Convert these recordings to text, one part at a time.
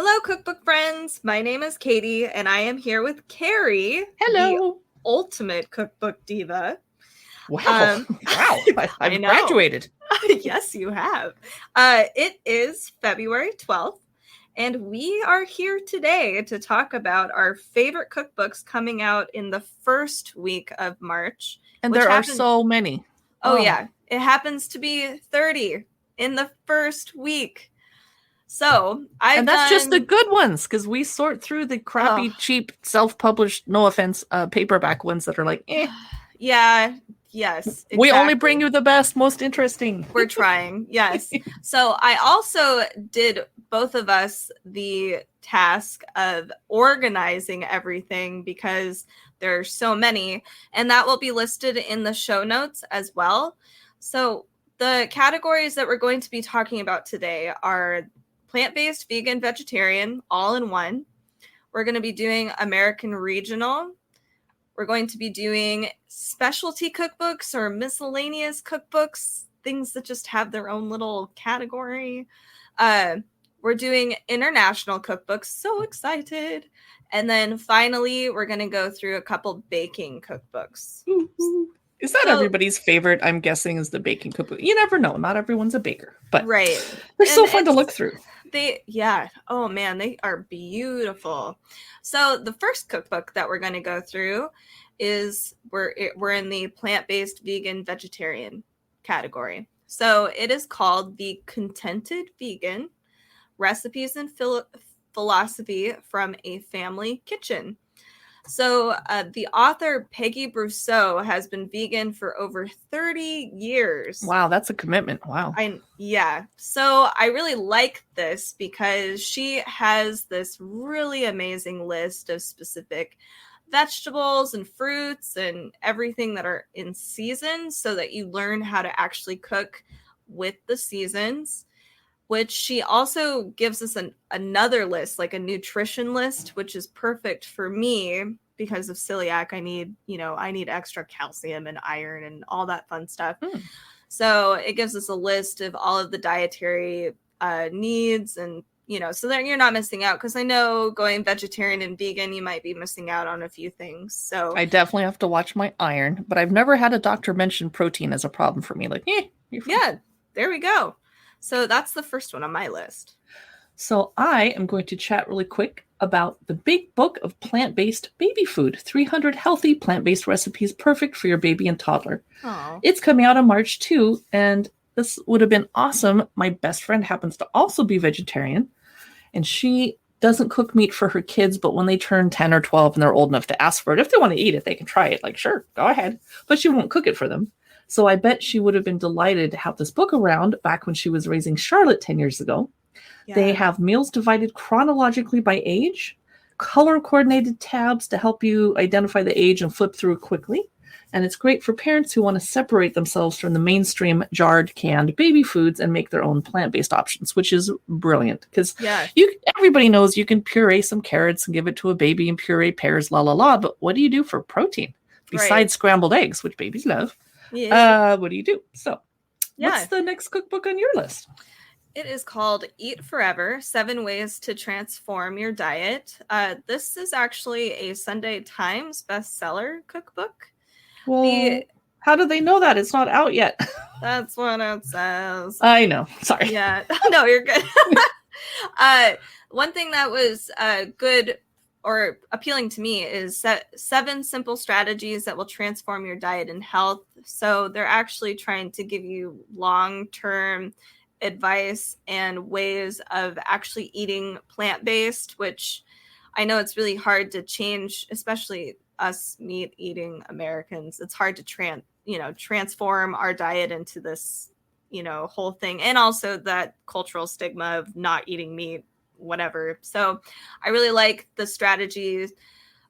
Hello, cookbook friends. My name is Katie, and I am here with Carrie, Hello. the ultimate cookbook diva. Wow. Wow. I I've know. graduated. Yes, you have. It is February 12th, and we are here today to talk about our favorite cookbooks coming out in the first week of March. And there are so many. Oh, yeah. It happens to be 30 in the first week. So And that's just the good ones, because we sort through the crappy, cheap, self-published, no offense, paperback ones that are like, eh. Yeah, yes. Exactly. We only bring you the best, most interesting. We're trying, yes. So I also did both of us the task of organizing everything because there are so many, and that will be listed in the show notes as well. So the categories that we're going to be talking about today are plant-based, vegan, vegetarian, all in one. We're going to be doing American regional. We're going to be doing specialty cookbooks or miscellaneous cookbooks, things that just have their own little category. We're doing international cookbooks. So excited. And then finally, we're going to go through a couple baking cookbooks. Ooh. Is that everybody's favorite? I'm guessing is the baking cookbook. You never know. Not everyone's a baker, but right. They're so fun to look through. Oh man, they are beautiful. So the first cookbook that we're going to go through is we're in the plant-based, vegan, vegetarian category. So it is called The Contented Vegan: Recipes and Philosophy from a Family Kitchen. So the author, Peggy Brousseau, has been vegan for over 30 years. Wow, that's a commitment. Wow. Yeah. So I really like this because she has this really amazing list of specific vegetables and fruits and everything that are in season so that you learn how to actually cook with the seasons. Which she also gives us another list, like a nutrition list, which is perfect for me because of celiac. I need extra calcium and iron and all that fun stuff. So it gives us a list of all of the dietary needs and, so that you're not missing out. Because I know going vegetarian and vegan, you might be missing out on a few things. So I definitely have to watch my iron, but I've never had a doctor mention protein as a problem for me. Like, yeah, there we go. So that's the first one on my list. So I am going to chat really quick about the Big Book of Plant-Based Baby Food, 300 healthy plant-based recipes perfect for your baby and toddler. Aww. It's coming out on March 2, and this would have been awesome. My best friend happens to also be vegetarian, and she doesn't cook meat for her kids, but when they turn 10 or 12 and they're old enough to ask for it, if they want to eat it, they can try it. Like, sure, go ahead. But she won't cook it for them. So I bet she would have been delighted to have this book around back when she was raising Charlotte 10 years ago. Yeah. They have meals divided chronologically by age, color-coordinated tabs to help you identify the age and flip through got And it's great for parents who want to separate themselves from the mainstream jarred, canned baby foods and make their own plant-based options, which is brilliant. Because everybody knows you can puree some carrots and give it to a baby and puree pears, but what do you do for protein? Besides scrambled eggs, which babies love. Yeah. What do you do? So what's the next cookbook on your list? It is called Eat Forever: 7 Ways to Transform Your Diet. This is actually a Sunday Times bestseller cookbook. Well, how do they know that? It's not out yet. That's what it says. I know. Sorry. Yeah. No, you're good. One thing that was good or appealing to me is 7 simple strategies that will transform your diet and health. So they're actually trying to give you long-term advice and ways of actually eating plant-based, which I know it's really hard to change, especially us meat-eating Americans. It's hard to transform our diet into this, whole thing. And also that cultural stigma of not eating meat, whatever. So I really like the strategy,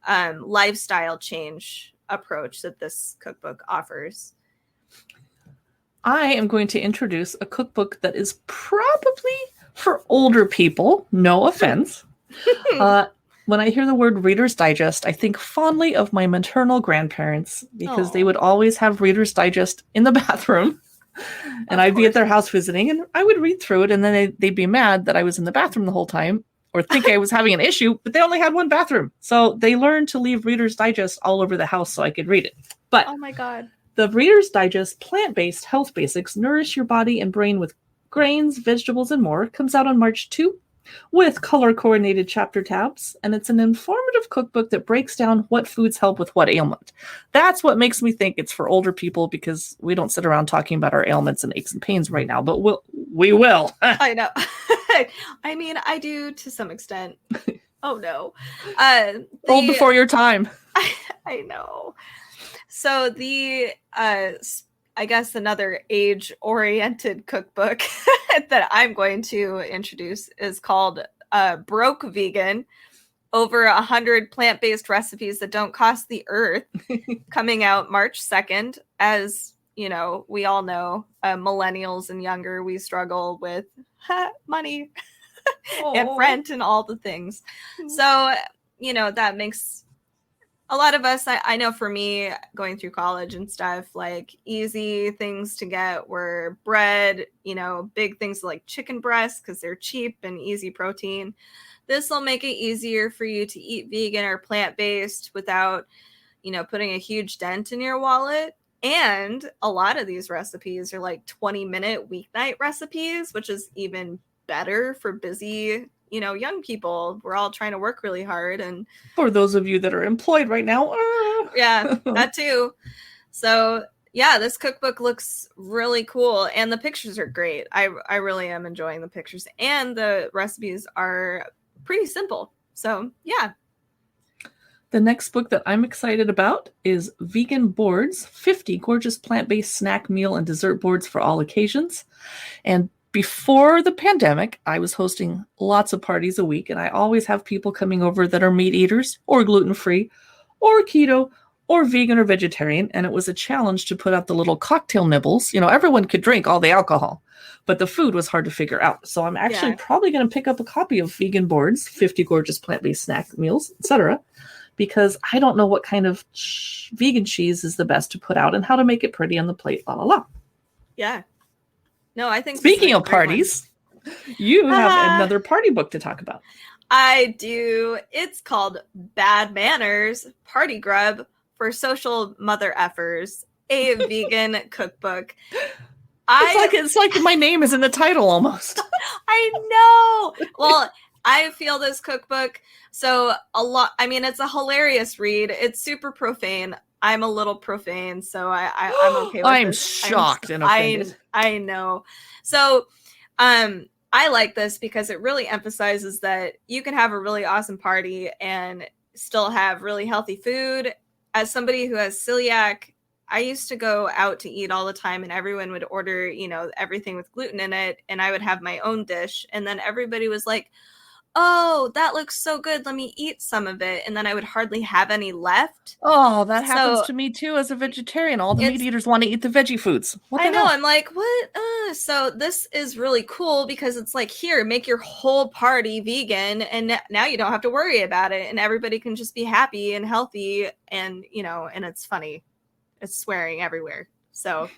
lifestyle change approach that this cookbook offers. I am going to introduce a cookbook that is probably for older people. No offense. When I hear the word Reader's Digest, I think fondly of my maternal grandparents because they would always have Reader's Digest in the bathroom. And I'd be at their house visiting and I would read through it and then they'd be mad that I was in the bathroom the whole time. or think I was having an issue, but they only had one bathroom. So they learned to leave Reader's Digest all over the house so I could read it. But Oh my God. the Reader's Digest Plant-Based Health Basics Nourish Your Body and Brain with Grains, Vegetables, and More comes out on March 2 with color-coordinated chapter tabs, and it's an informative cookbook that breaks down what foods help with what ailment. That's what makes me think it's for older people, because we don't sit around talking about our ailments and aches and pains right now, but we will. I know. I mean, I do to some extent. Oh no. Old before your time. I know. So I guess another age-oriented cookbook that I'm going to introduce is called Broke Vegan, over 100 plant-based recipes that don't cost the earth, coming out March 2nd. As you know, we all know, millennials and younger, we struggle with money and rent and all the things. So, that makes a lot of us, I know for me, going through college and stuff, like easy things to get were bread, big things like chicken breasts because they're cheap and easy protein. This will make it easier for you to eat vegan or plant-based without, putting a huge dent in your wallet. And a lot of these recipes are like 20-minute weeknight recipes, which is even better for busy young people. We're all trying to work really hard. And for those of you that are employed right now. Yeah, that too. So yeah, this cookbook looks really cool. And the pictures are great. I really am enjoying the pictures. And the recipes are pretty simple. So yeah. The next book that I'm excited about is Vegan Boards, 50 Gorgeous Plant-Based Snack, Meal, and Dessert Boards for All Occasions. And before the pandemic, I was hosting lots of parties a week, and I always have people coming over that are meat eaters or gluten-free or keto or vegan or vegetarian, and it was a challenge to put out the little cocktail nibbles. Everyone could drink all the alcohol, but the food was hard to figure out. So I'm actually probably going to pick up a copy of Vegan Boards, 50 Gorgeous Plant-Based Snack, Meals, etc., because I don't know what kind of vegan cheese is the best to put out and how to make it pretty on the plate, la la la. Yeah. No, I think speaking of parties, you have another party book to talk about. I do. It's called Bad Manners, Party Grub for Social Mother Effers, a vegan cookbook. It's like my name is in the title almost. I know. Well, I feel this cookbook so a lot. I mean, it's a hilarious read. It's super profane. I'm a little profane, so I'm okay with I'm this. shocked and offended. I know. So, I like this because it really emphasizes that you can have a really awesome party and still have really healthy food. As somebody who has celiac, I used to go out to eat all the time, and everyone would order, everything with gluten in it, and I would have my own dish, and then everybody was like, oh, that looks so good, let me eat some of it. And then I would hardly have any left. Oh, that happens to me too as a vegetarian. All the meat eaters want to eat the veggie foods. I know. I'm like, what? So this is really cool because it's like, here, make your whole party vegan, and now you don't have to worry about it, and everybody can just be happy and healthy, and and it's funny. It's swearing everywhere. So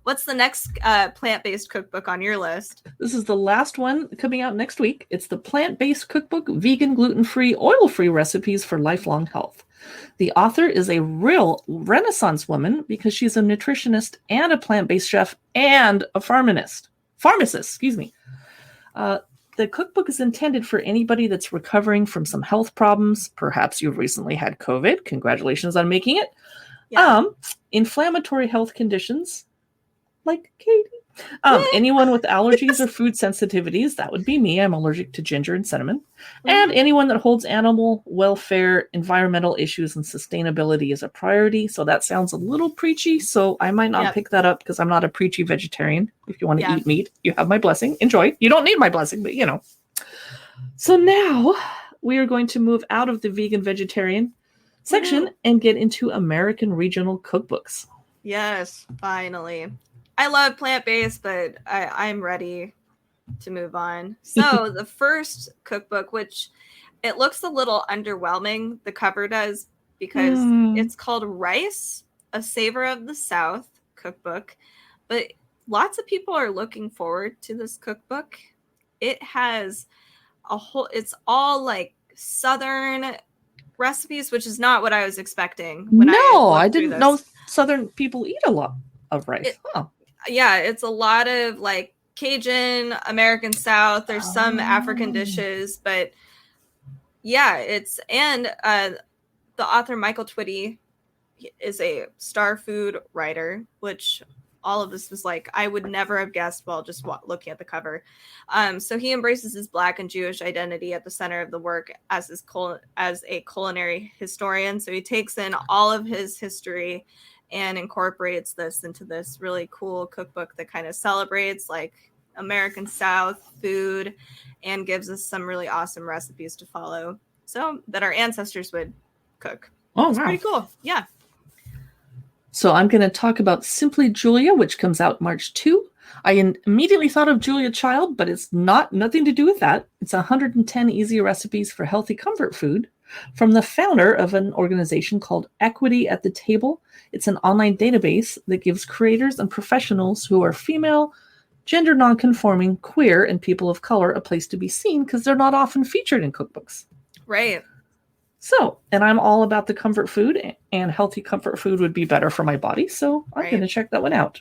what's the next plant-based cookbook on your list? This is the last one coming out next week. It's the Plant-Based Cookbook, Vegan, Gluten-Free, Oil-Free Recipes for Lifelong Health. The author is a real Renaissance woman because she's a nutritionist and a plant-based chef and a pharmacist. The cookbook is intended for anybody that's recovering from some health problems. Perhaps you've recently had COVID. Congratulations on making it. Yeah. Inflammatory health conditions, like Katie. Anyone with allergies or food sensitivities, that would be me. I'm allergic to ginger and cinnamon. Mm-hmm. And anyone that holds animal welfare, environmental issues, and sustainability as a priority. So that sounds a little preachy, so I might not pick that up because I'm not a preachy vegetarian. If you want to eat meat, you have my blessing. Enjoy. You don't need my blessing, but So now we are going to move out of the vegan vegetarian section and get into American regional cookbooks. Yes, finally. I love plant-based, but I'm ready to move on. So the first cookbook, which it looks a little underwhelming, the cover does, because it's called Rice, A Savor of the South cookbook. But lots of people are looking forward to this cookbook. It has it's all like Southern recipes, which is not what I was expecting when I looked through didn't know this. Southern people eat a lot of rice. Yeah, it's a lot of like Cajun, American South. There's some African dishes, but yeah, and the author Michael Twitty is a star food writer, which all of this was like I would never have guessed while just looking at the cover. So he embraces his Black and Jewish identity at the center of the work as a culinary historian. So he takes in all of his history and incorporates this into this really cool cookbook that kind of celebrates like American South food and gives us some really awesome recipes to follow so that our ancestors would cook. Oh, it's wow. pretty cool. Yeah. So I'm going to talk about Simply Julia, which comes out March 2. I immediately thought of Julia Child, but it's nothing to do with that. It's 110 easy recipes for healthy comfort food from the founder of an organization called Equity at the Table. It's an online database that gives creators and professionals who are female, gender nonconforming, queer, and people of color a place to be seen because they're not often featured in cookbooks. Right. So, and I'm all about the comfort food, and healthy comfort food would be better for my body. So I'm going to check that one out.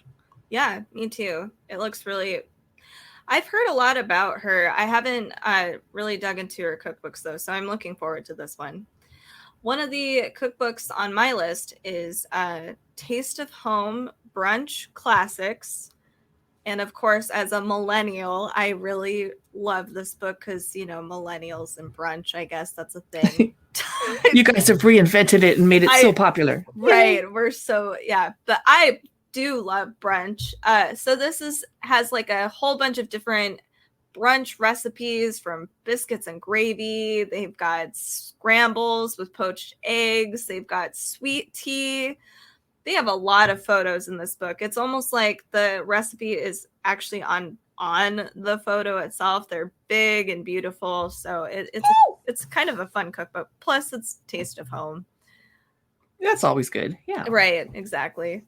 Yeah, me too. It looks really... I've heard a lot about her. I haven't really dug into her cookbooks, though, so I'm looking forward to this one. One of the cookbooks on my list is Taste of Home Brunch Classics. And of course, as a millennial, I really love this book because, you know, millennials and brunch, I guess that's a thing. You guys have reinvented it and made it so popular. Right. Yay. We're so, yeah. But I do love brunch. So this has like a whole bunch of different brunch recipes from biscuits and gravy. They've got scrambles with poached eggs. They've got sweet tea. They have a lot of photos in this book. It's almost like the recipe is actually on the photo itself. They're big and beautiful. So it's kind of a fun cookbook. Plus it's Taste of Home. That's always good. Yeah. Right. Exactly.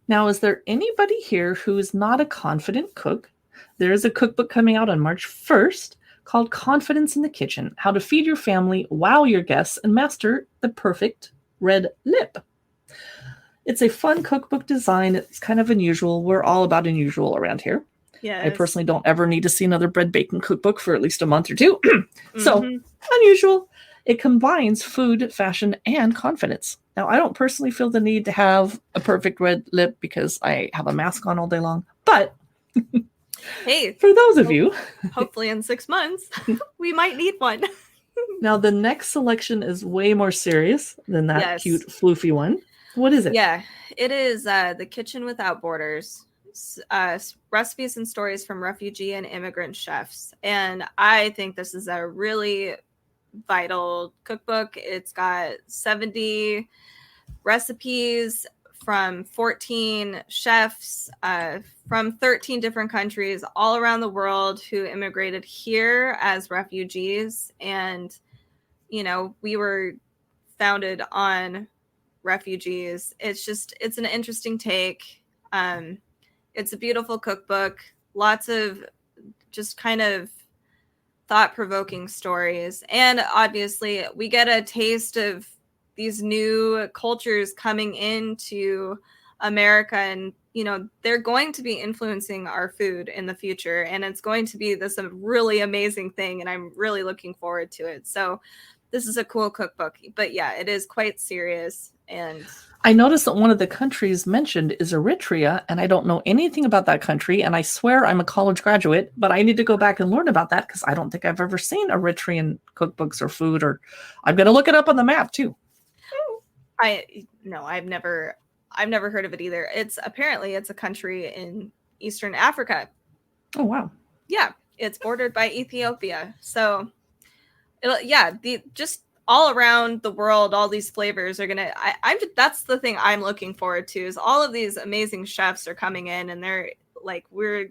Now, is there anybody here who is not a confident cook? There is a cookbook coming out on March 1st called Confidence in the Kitchen: How to Feed Your Family, Wow Your Guests, and Master the Perfect Red Lip. It's a fun cookbook design. It's kind of unusual. We're all about unusual around here. Yes. I personally don't ever need to see another bread baking cookbook for at least a month or two. So, unusual. It combines food, fashion, and confidence. Now, I don't personally feel the need to have a perfect red lip because I have a mask on all day long. But hey, for those of you, hopefully in 6 months, we might need one. Now, the next selection is way more serious than that cute, floofy one. What is it? Yeah, it is The Kitchen Without Borders, recipes and stories from refugee and immigrant chefs. And I think this is a really vital cookbook. It's got 70 recipes from 14 chefs from 13 different countries all around the world who immigrated here as refugees. And, you know, we were founded on refugees. It's an interesting take. It's a beautiful cookbook, lots of just kind of thought-provoking stories, and obviously we get a taste of these new cultures coming into America, and you know they're going to be influencing our food in the future, and it's going to be this really amazing thing, and I'm really looking forward to it. So this is a cool cookbook, but yeah, it is quite serious. And I noticed that one of the countries mentioned is Eritrea, and I don't know anything about that country, and I swear I'm a college graduate, but I need to go back and learn about that because I don't think I've ever seen Eritrean cookbooks or food, or I'm going to look it up on the map too. I've never heard of it either. It's a country in Eastern Africa. Oh, wow. Yeah, it's bordered by Ethiopia. So just all around the world, all these flavors are gonna. That's the thing I'm looking forward to, is all of these amazing chefs are coming in, and they're like we're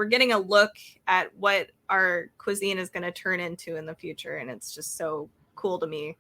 getting a look at what our cuisine is going to turn into in the future, and it's just so cool to me.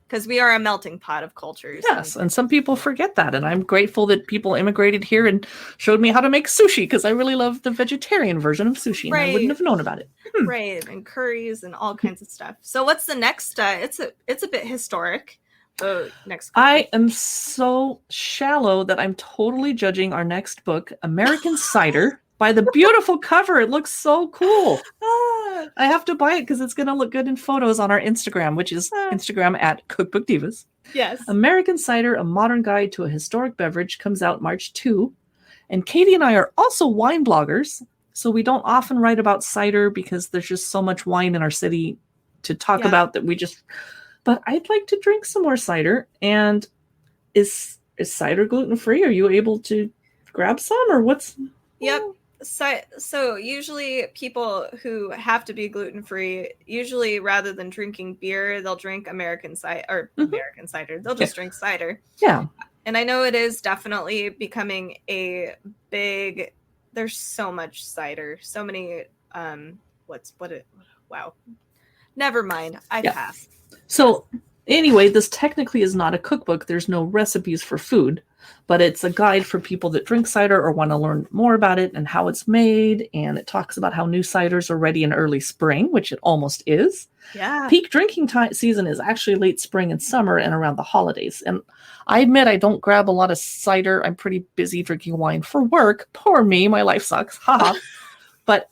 because we are a melting pot of cultures. Yes, and some people forget that, and I'm grateful that people immigrated here and showed me how to make sushi, because I really love the vegetarian version of sushi, and I wouldn't have known about it. Right, and curries and all kinds of stuff. So what's the next? It's a bit historic. The next cookbook. I am so shallow that I'm totally judging our next book, American Cider, by the beautiful cover. It looks so cool. I have to buy it because it's going to look good in photos on our Instagram, which is Instagram at Cookbook Divas. Yes. American Cider, a modern guide to a historic beverage, comes out March 2. And Katie and I are also wine bloggers, so we don't often write about cider because there's just so much wine in our city to talk about that we just... But I'd like to drink some more cider. And is cider gluten-free? Are you able to grab some, or what's... Yep. So usually people who have to be gluten-free, usually rather than drinking beer, they'll drink American cider, or American cider. They'll just drink cider. Yeah. And I know it is definitely becoming a big... There's so much cider. So many... Wow. Never mind. I pass. So anyway, this technically is not a cookbook. There's no recipes for food, but it's a guide for people that drink cider or want to learn more about it and how it's made. And it talks about how new ciders are ready in early spring, which it almost is. Yeah. Peak drinking season is actually late spring and summer and around the holidays. And I admit I don't grab a lot of cider. I'm pretty busy drinking wine for work. Poor me. My life sucks. Haha. But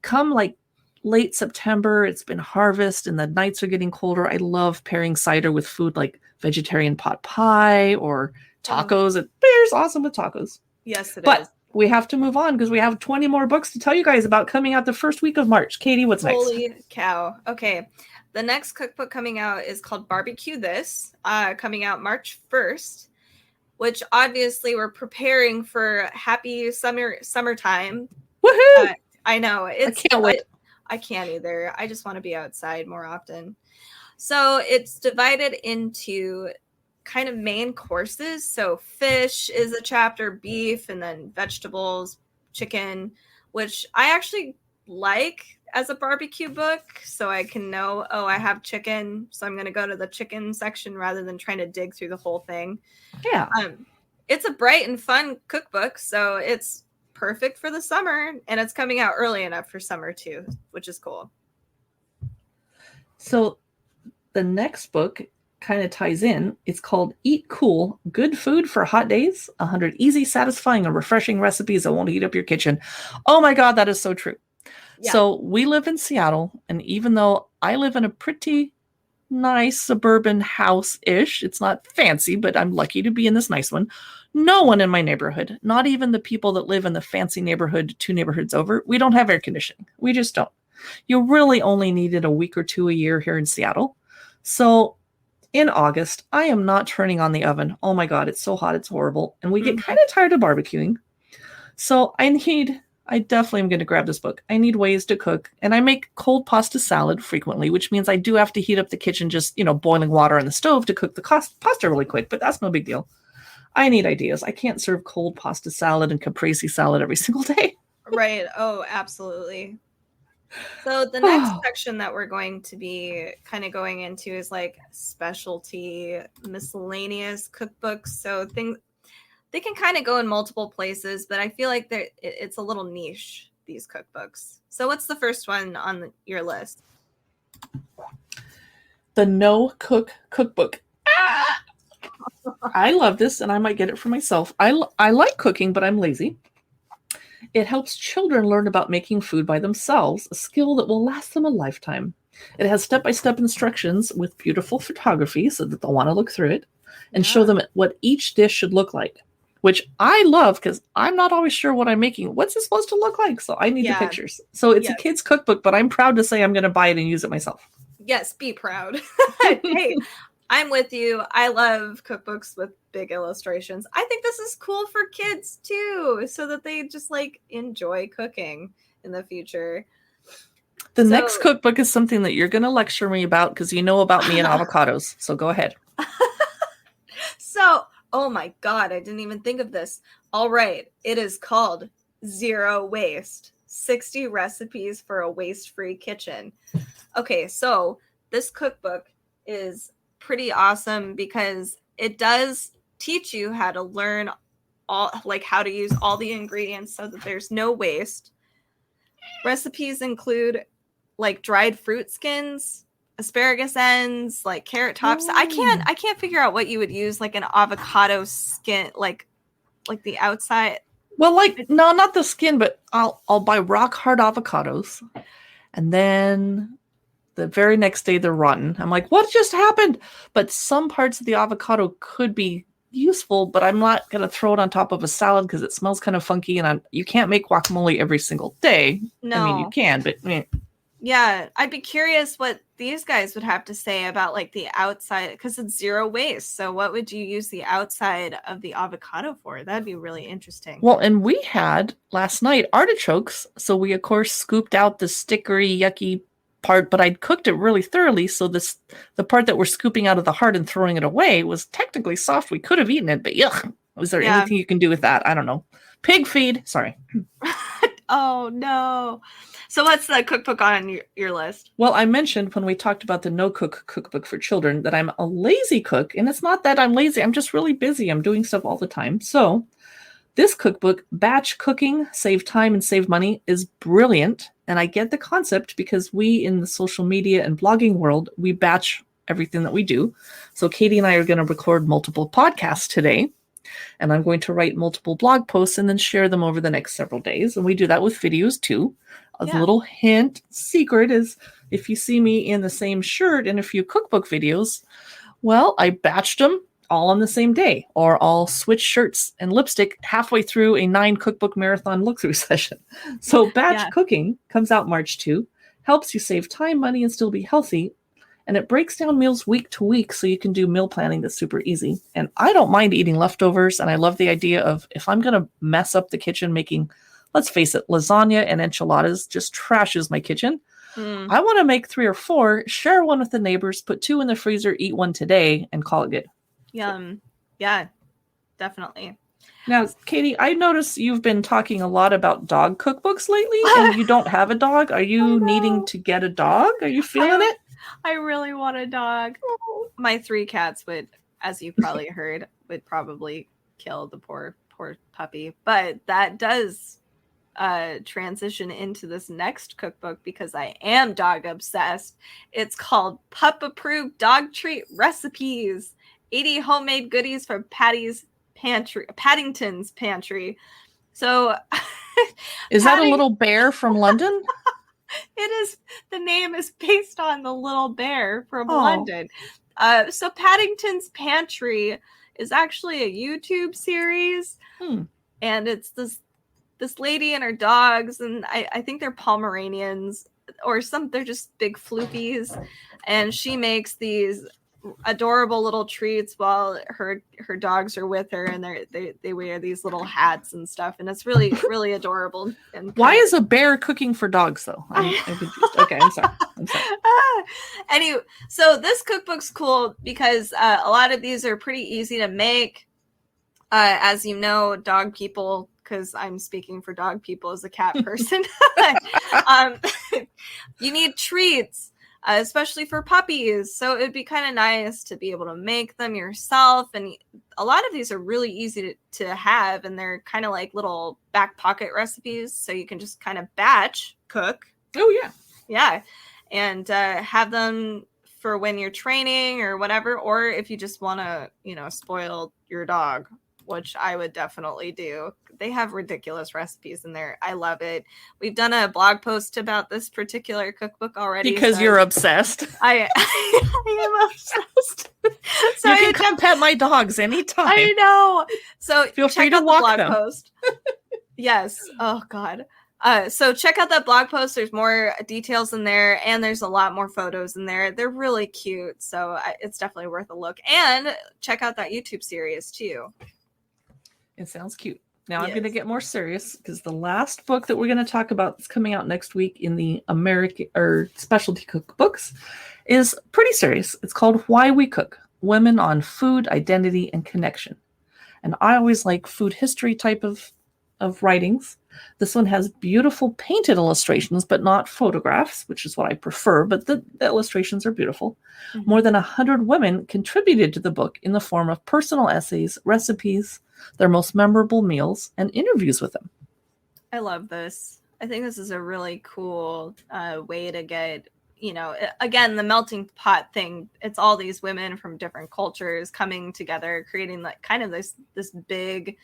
come like late September, it's been harvest and the nights are getting colder. I love pairing cider with food like vegetarian pot pie or tacos. Beer's awesome with tacos. Yes, it is. But we have to move on because we have 20 more books to tell you guys about coming out the first week of March. Katie, what's next? Holy cow. Okay. The next cookbook coming out is called Barbecue This, coming out March 1st, which obviously we're preparing for happy summertime. Woohoo! I know. I can't wait. I can't either. I just want to be outside more often. So it's divided into kind of main courses. So fish is a chapter, beef, and then vegetables, chicken, which I actually like as a barbecue book. So I can know, I have chicken. So I'm going to go to the chicken section rather than trying to dig through the whole thing. Yeah. It's a bright and fun cookbook. So it's perfect for the summer, and it's coming out early enough for summer too, which is cool. So the next book kind of ties in. It's called Eat Cool, Good Food for Hot Days, 100 Easy, Satisfying, and Refreshing Recipes that won't heat up your kitchen. Oh my God, that is so true. Yeah. So we live in Seattle, and even though I live in a pretty nice suburban house-ish, it's not fancy, but I'm lucky to be in this nice one. No one in my neighborhood, not even the people that live in the fancy neighborhood 2 neighborhoods over, we don't have air conditioning. We just don't. You really only need it a week or 2 a year here in Seattle. So in August, I am not turning on the oven. Oh my God, it's so hot, it's horrible. And we get kind of tired of barbecuing. So I definitely am going to grab this book. I need ways to cook. And I make cold pasta salad frequently, which means I do have to heat up the kitchen, just, boiling water on the stove to cook the pasta really quick, but that's no big deal. I need ideas. I can't serve cold pasta salad and caprese salad every single day. Right. Oh, absolutely. So the next section that we're going to be kind of going into is like specialty miscellaneous cookbooks. So they can kind of go in multiple places, but I feel like it's a little niche, these cookbooks. So what's the first one on your list? The No Cook Cookbook. I love this, and I might get it for myself. I like cooking, but I'm lazy. It helps children learn about making food by themselves, a skill that will last them a lifetime. It has step-by-step instructions with beautiful photography so that they'll want to look through it and show them what each dish should look like, which I love because I'm not always sure what I'm making. What's it supposed to look like? So I need the pictures. So it's a kid's cookbook, but I'm proud to say I'm going to buy it and use it myself. Yes, be proud. Hey, I'm with you. I love cookbooks with big illustrations. I think this is cool for kids too, so that they just enjoy cooking in the future. The next cookbook is something that you're going to lecture me about because you know about me and avocados. So go ahead. Oh my God, I didn't even think of this. All right. It is called Zero Waste, 60 Recipes for a Waste-Free Kitchen. Okay, so this cookbook is pretty awesome because it does teach you how to learn all, like how to use all the ingredients so that there's no waste. Recipes include like dried fruit skins, asparagus ends, like carrot tops. I can't figure out what you would use, like an avocado skin, like the outside. Well, like, no, not the skin, but I'll buy rock hard avocados, and then the very next day they're rotten. I'm like, what just happened? But some parts of the avocado could be useful, but I'm not gonna throw it on top of a salad because it smells kind of funky, and you can't make guacamole every single day. No, I mean you can, but yeah, I'd be curious what these guys would have to say about like the outside, because it's zero waste. So what would you use the outside of the avocado for? That'd be really interesting. Well, and we had last night artichokes, so we of course scooped out the stickery, yucky part, but I'd cooked it really thoroughly, so the part that we're scooping out of the heart and throwing it away was technically soft. We could have eaten it, but yuck. Was there anything you can do with that? I don't know. Pig feed. Sorry. Oh no. So what's the cookbook on your list? Well, I mentioned when we talked about the no-cook cookbook for children that I'm a lazy cook, and it's not that I'm lazy. I'm just really busy. I'm doing stuff all the time. So this cookbook, Batch Cooking, Save Time and Save Money, is brilliant. And I get the concept because we in the social media and blogging world, we batch everything that we do. So Katie and I are going to record multiple podcasts today. And I'm going to write multiple blog posts and then share them over the next several days. And we do that with videos too. A little hint, secret is if you see me in the same shirt in a few cookbook videos, well, I batched them all on the same day, or I'll switch shirts and lipstick halfway through a 9 cookbook marathon look-through session. So batch cooking comes out March 2, helps you save time, money, and still be healthy. And it breaks down meals week to week so you can do meal planning that's super easy. And I don't mind eating leftovers, and I love the idea of if I'm going to mess up the kitchen making, let's face it, lasagna and enchiladas just trashes my kitchen. I want to make 3 or 4, share one with the neighbors, put 2 in the freezer, eat 1 today, and call it good. Yum. Yeah, definitely. Now, Katie, I notice you've been talking a lot about dog cookbooks lately, and you don't have a dog. Are you needing to get a dog? Are you feeling it? I really want a dog. My 3 cats would, as you probably heard, would probably kill the poor puppy. But that does transition into this next cookbook because I am dog obsessed. It's called Pup Approved Dog Treat Recipes. 80 homemade goodies from Paddington's Pantry. So is that a little bear from London? It is. The name is based on the little bear from London. So Paddington's Pantry is actually a YouTube series, and it's this lady and her dogs, and I think they're Pomeranians or they're just big floofies, and she makes these adorable little treats while her dogs are with her, and they wear these little hats and stuff, and it's really really adorable. And why is a bear cooking for dogs though? Okay, I'm sorry. Anyway, so this cookbook's cool because a lot of these are pretty easy to make. As you know, dog people, because I'm speaking for dog people as a cat person, you need treats. Especially for puppies. So it'd be kind of nice to be able to make them yourself. And a lot of these are really easy to have, and they're kind of like little back pocket recipes. So you can just kind of batch cook. Oh, yeah. Yeah. And have them for when you're training or whatever. Or if you just want to, spoil your dog, which I would definitely do. They have ridiculous recipes in there. I love it. We've done a blog post about this particular cookbook already. Because you're obsessed. I am obsessed. So you can come pet my dogs anytime. I know. So feel free to walk blog them. Post. Yes. Oh, God. So check out that blog post. There's more details in there, and there's a lot more photos in there. They're really cute. So it's definitely worth a look. And check out that YouTube series, too. It sounds cute. Now I'm going to get more serious because the last book that we're going to talk about that's coming out next week in the American or specialty cookbooks is pretty serious. It's called Why We Cook: Women on Food, Identity, and Connection. And I always like food history type of of writings. This one has beautiful painted illustrations, but not photographs, which is what I prefer, but the illustrations are beautiful. Mm-hmm. More than 100 women contributed to the book in the form of personal essays, recipes, their most memorable meals, and interviews with them. I love this. I think this is a really cool way to get, again, the melting pot thing. It's all these women from different cultures coming together, creating like kind of this big,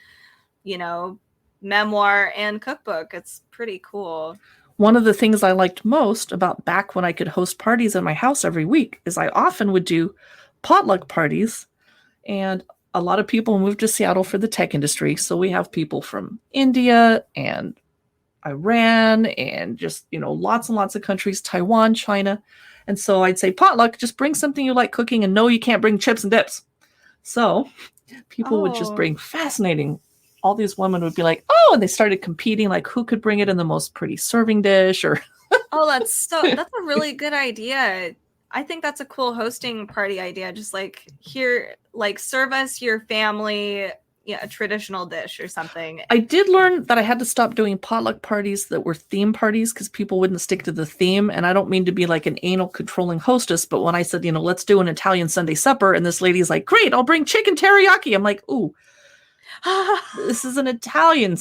memoir and cookbook. It's pretty cool. One of the things I liked most about back when I could host parties at my house every week is I often would do potluck parties, and a lot of people moved to Seattle for the tech industry. So we have people from India and Iran and just, lots and lots of countries, Taiwan, China. And so I'd say, potluck, just bring something you like cooking, and no, you can't bring chips and dips. So people would just bring fascinating. All these women would be like, oh, and they started competing, like who could bring it in the most pretty serving dish or. Oh, that's a really good idea. I think that's a cool hosting party idea. Just like here, like serve us your family, a traditional dish or something. I did learn that I had to stop doing potluck parties that were theme parties because people wouldn't stick to the theme. And I don't mean to be like an anal controlling hostess, but when I said, let's do an Italian Sunday supper, and this lady's like, great, I'll bring chicken teriyaki. I'm like, ooh, this is an Italian,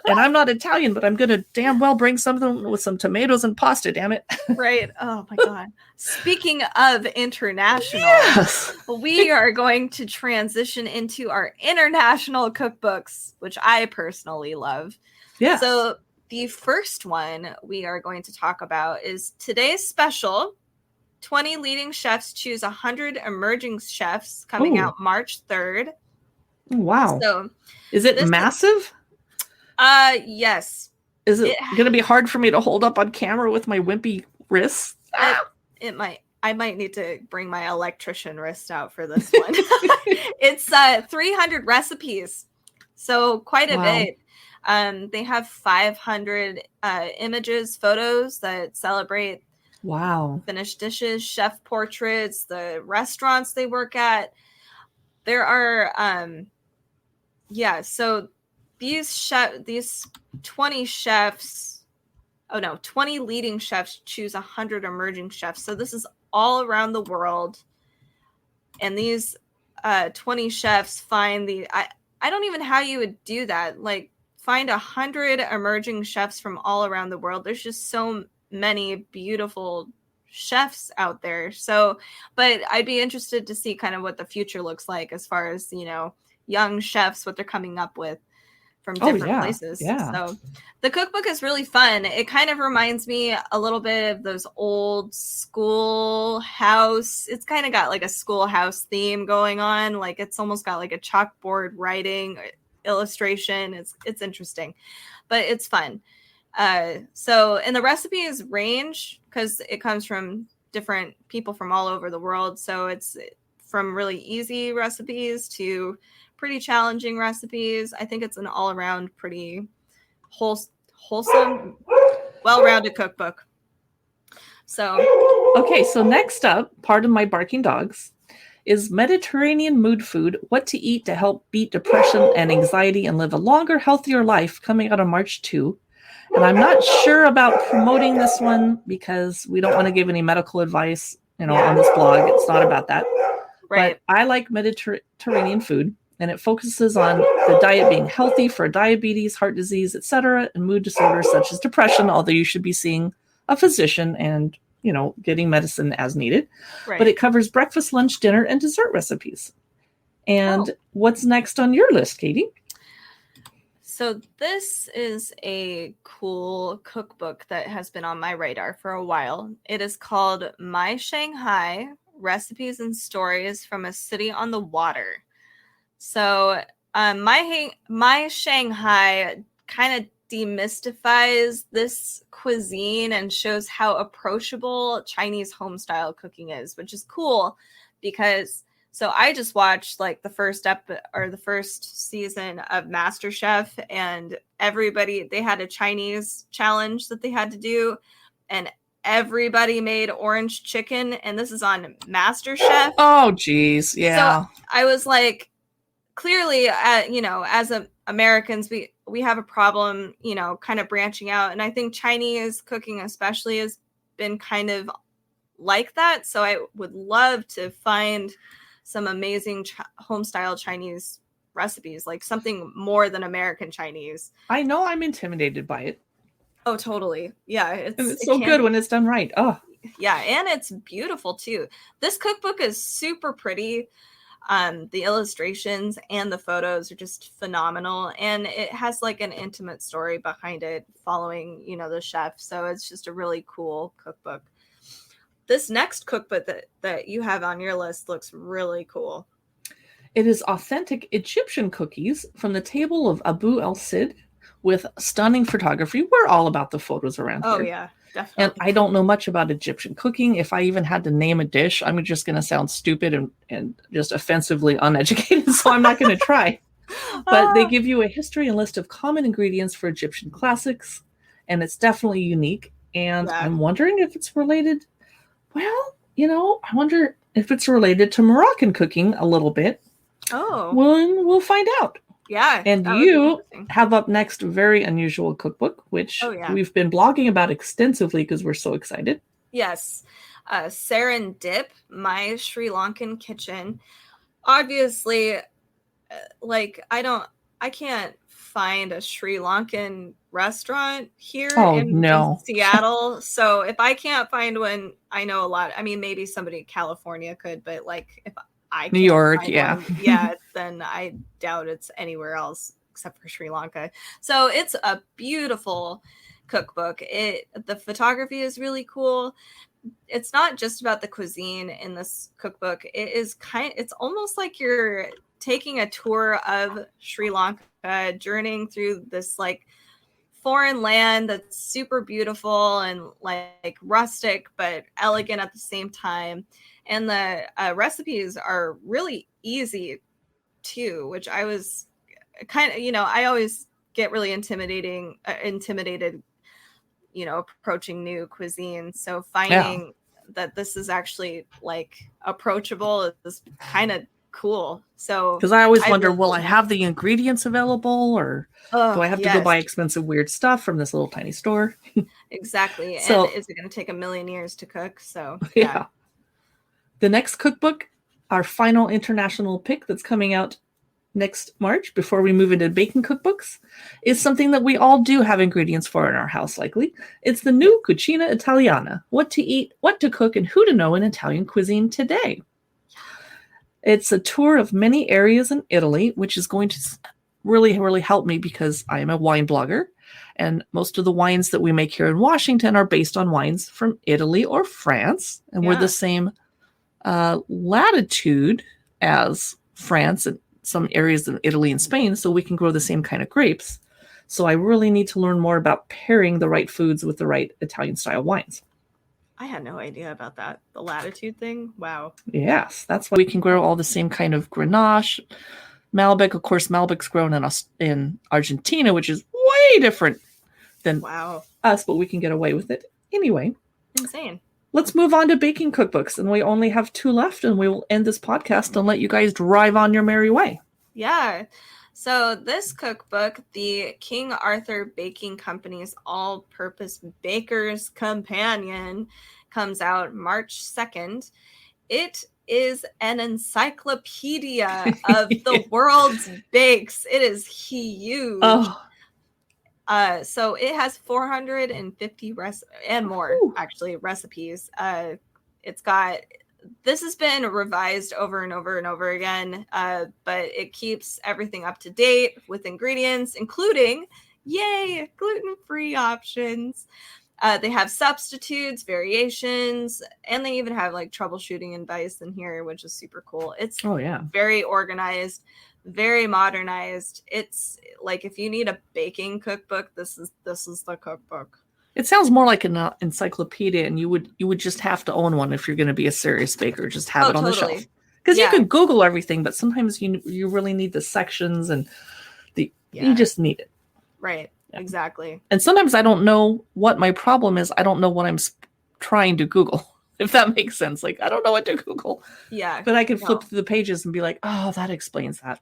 and I'm not Italian, but I'm going to damn well bring something with some tomatoes and pasta, damn it. Right. Oh my God. Speaking of international, yes. We are going to transition into our international cookbooks, which I personally love. Yeah. So the first one we are going to talk about is today's special, 20 leading chefs choose 100 emerging chefs, coming out March 3rd. Wow. So is it massive? Yes. Is it going to be hard for me to hold up on camera with my wimpy wrists? It might. I might need to bring my electrician wrist out for this one. It's 300 recipes. So quite a bit. They have 500 images, photos that celebrate finished dishes, chef portraits, the restaurants they work at. There are so these 20 chefs, 20 leading chefs choose 100 emerging chefs. So this is all around the world. And these 20 chefs find I don't even know how you would do that. Like find 100 emerging chefs from all around the world. There's just so many beautiful chefs out there. So, but I'd be interested to see kind of what the future looks like as far as, young chefs, what they're coming up with from different places. Yeah. So the cookbook is really fun. It kind of reminds me a little bit of those old schoolhouse. It's kind of got like a schoolhouse theme going on. Like it's almost got like a chalkboard writing illustration. It's interesting, but it's fun. So, and the recipes range because it comes from different people from all over the world. So it's from really easy recipes to pretty challenging recipes. I think it's an all-around pretty wholesome, well-rounded cookbook. So, okay, so next up, pardon my barking dogs, is Mediterranean Mood Food, What to Eat to Help Beat Depression and Anxiety and Live a Longer, Healthier Life, coming out on March 2. And I'm not sure about promoting this one because we don't want to give any medical advice, on this blog. It's not about that. Right. But I like Mediterranean food, and it focuses on the diet being healthy for diabetes, heart disease, etc., and mood disorders such as depression, although you should be seeing a physician and, getting medicine as needed. Right. But it covers breakfast, lunch, dinner, and dessert recipes. And what's next on your list, Katie? So this is a cool cookbook that has been on my radar for a while. It is called My Shanghai, Recipes and Stories from a City on the Water. So my Shanghai kind of demystifies this cuisine and shows how approachable Chinese home-style cooking is, which is cool because... So I just watched like the first season of MasterChef, and they had a Chinese challenge that they had to do, and everybody made orange chicken, and this is on MasterChef. Oh, geez. Yeah. So I was like, clearly, as Americans, we have a problem, kind of branching out. And I think Chinese cooking especially has been kind of like that. So I would love to find some amazing home style Chinese recipes, like something more than American Chinese. I know I'm intimidated by it. Oh, totally. Yeah. It's so good when it's done right. Oh, yeah. And it's beautiful too. This cookbook is super pretty. The illustrations and the photos are just phenomenal. And it has like an intimate story behind it following, the chef. So it's just a really cool cookbook. This next cookbook that you have on your list looks really cool. It is authentic Egyptian cookies from the table of Abu el-Cid with stunning photography. We're all about the photos around here. Oh, yeah, definitely. And I don't know much about Egyptian cooking. If I even had to name a dish, I'm just going to sound stupid and just offensively uneducated, so I'm not going to try. But they give you a history and list of common ingredients for Egyptian classics, and it's definitely unique. And I'm wondering if it's related. Well, I wonder if it's related to Moroccan cooking a little bit. Oh. We'll find out. Yeah. And you have up next a very unusual cookbook, which we've been blogging about extensively because we're so excited. Yes. Serendip, My Sri Lankan Kitchen. Obviously, I can't find a Sri Lankan restaurant here in Seattle. So if I can't find one, I know a lot. I mean, maybe somebody in California could, but if I can't New York, one, then I doubt it's anywhere else except for Sri Lanka. So it's a beautiful cookbook. The photography is really cool. It's not just about the cuisine in this cookbook. It's almost like you're taking a tour of Sri Lanka, journeying through this foreign land that's super beautiful and rustic but elegant at the same time. And the recipes are really easy too, which I was kind of, I always get really intimidated, approaching new cuisine. So finding that this is actually approachable is kind of cool. So because I always wonder, will I have the ingredients available, or do I have to go buy expensive weird stuff from this little tiny store? Exactly. So, and is it going to take a million years to cook? So yeah. The next cookbook, our final international pick that's coming out next March before we move into baking cookbooks, is something that we all do have ingredients for in our house, likely. It's the new Cucina Italiana, what to eat, what to cook, and who to know in Italian cuisine today. It's a tour of many areas in Italy, which is going to really, really help me because I am a wine blogger. And most of the wines that we make here in Washington are based on wines from Italy or France. And we're the same latitude as France and some areas of Italy and Spain, so we can grow the same kind of grapes. So I really need to learn more about pairing the right foods with the right Italian style wines. I had no idea about that. The latitude thing. Wow. Yes, that's why we can grow all the same kind of Grenache. Malbec, of course, Malbec's grown in Argentina, which is way different than us, but we can get away with it anyway. Insane. Let's move on to baking cookbooks, and we only have 2 left, and we will end this podcast and let you guys drive on your merry way. Yeah. So this cookbook, the King Arthur Baking Company's All-Purpose Baker's Companion, comes out March 2nd. It is an encyclopedia of the world's bakes. It is huge. Oh. So it has 450 and more recipes. This has been revised over and over and over again, but it keeps everything up to date with ingredients, including, gluten-free options. They have substitutes, variations, and they even have troubleshooting advice in here, which is super cool. It's very organized, very modernized. It's if you need a baking cookbook, this is the cookbook. It sounds more like an encyclopedia, and you would just have to own one if you're going to be a serious baker. Just have it on the shelf, because you can Google everything, but sometimes you really need the sections and you just need it. Right. Yeah. Exactly. And sometimes I don't know what my problem is. I don't know what I'm trying to Google, if that makes sense. I don't know what to Google. Yeah. But I can flip through the pages and be like, oh, that explains that.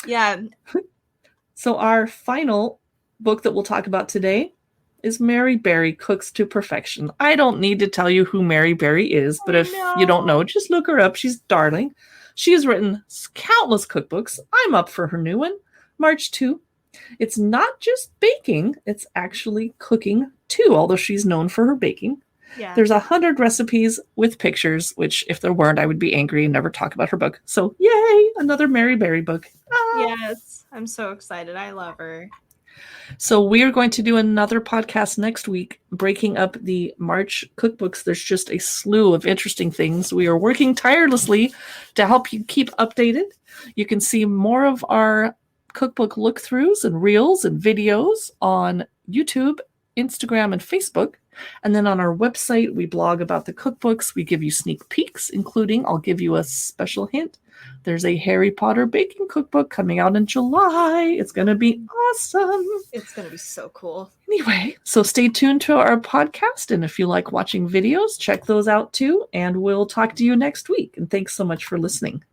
Yeah. So our final book that we'll talk about today is Mary Berry Cooks to Perfection. I don't need to tell you who Mary Berry is, but if you don't know, just look her up. She's darling. She has written countless cookbooks. I'm up for her new one, March 2. It's not just baking, it's actually cooking too, although she's known for her baking. Yeah. There's 100 recipes with pictures, which if there weren't, I would be angry and never talk about her book. So yay, another Mary Berry book. Yes, I'm so excited. I love her. So we are going to do another podcast next week, breaking up the March cookbooks. There's just a slew of interesting things. We are working tirelessly to help you keep updated. You can see more of our cookbook look-throughs and reels and videos on YouTube, Instagram, and Facebook. And then on our website, we blog about the cookbooks. We give you sneak peeks, including, I'll give you a special hint, there's a Harry Potter baking cookbook coming out in July. It's going to be awesome. It's going to be so cool. Anyway, so stay tuned to our podcast. And if you like watching videos, check those out too. And we'll talk to you next week. And thanks so much for listening.